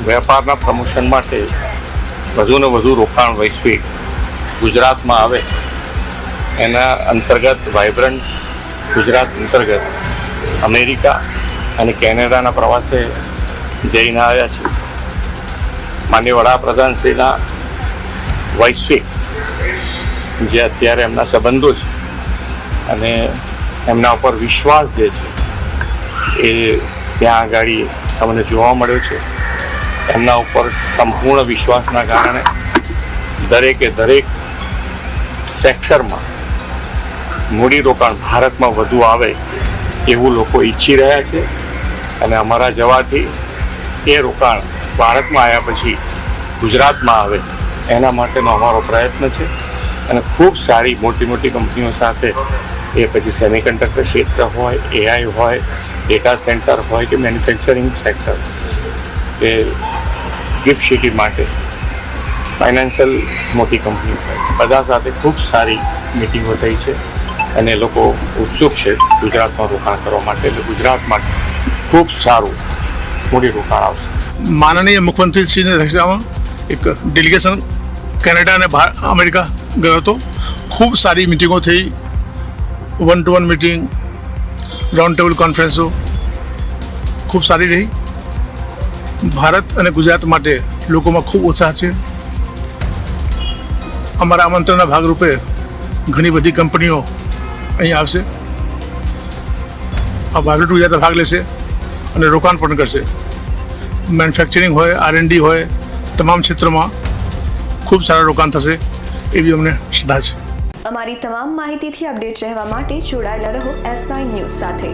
વેપારના પ્રમોશન માટે વધુને વધુ રોકાણ વૈશ્વિક ગુજરાતમાં આવે એના અંતર્ગત વાઇબ્રન્ટ ગુજરાત અંતર્ગત અમેરિકા અને કેનેડાના પ્રવાસે જઈને આવ્યા છે. માનનીય વડાપ્રધાનશ્રીના વૈશ્વિક જે અત્યારે એમના સંબંધો છે અને એમના ઉપર વિશ્વાસ જે છે એ ત્યાં આગળ અમને જોવા મળ્યો છે. એમના ઉપર સંપૂર્ણ વિશ્વાસના કારણે દરેક સેક્ટરમાં મૂડીરોકાણ ભારતમાં વધુ આવે એવું લોકો ઈચ્છી રહ્યા છે અને અમારા જવાથી એ રોકાણ ભારતમાં આવ્યા પછી ગુજરાતમાં આવે એના માટેનો અમારો પ્રયત્ન છે. અને ખૂબ સારી મોટી કંપનીઓ સાથે એ પછી સેમિકન્ડક્ટર ક્ષેત્ર હોય, એઆઈ હોય, ડેટા સેન્ટર હોય કે મેન્યુફેક્ચરિંગ સેક્ટર કે ગિફ્ટ સિટી માટે ફાઇનાન્શિયલ મોટી કંપની હોય, બધા સાથે ખૂબ સારી મિટિંગો થઈ છે અને લોકો ઉત્સુક છે ગુજરાતમાં રોકાણ કરવા માટે. એટલે ગુજરાત માટે ખૂબ સારું મૂડી રોકાણ આવશે. માનનીય મુખ્યમંત્રીશ્રીની અધ્યક્ષતામાં એક ડેલિગેશન કેનેડા અને અમેરિકા ગયો હતો. ખૂબ સારી મિટિંગો થઈ, 1-to-1 મિટિંગ, રાઉન્ડ ટેબલ કોન્ફરન્સો ખૂબ સારી રહી. ભારત અને ગુજરાત માટે લોકોમાં ખૂબ ઉત્સાહ છે. અમારા આમંત્રણના ભાગરૂપે ઘણી બધી કંપનીઓ અહીં આવશે, આ વાઇબ્રન્ટ ગુજરાતમાં ભાગ લેશે અને રોકાણ પણ કરશે. મેન્યુફેક્ચરિંગ હોય, R&D હોય, તમામ ક્ષેત્રોમાં ખૂબ સારા રોકાણ થશે એવી અમને શ્રદ્ધા છે. અમારી તમામ માહિતીથી અપડેટ રહેવા માટે જોડાયેલા રહો S9 ન્યૂઝ સાથે.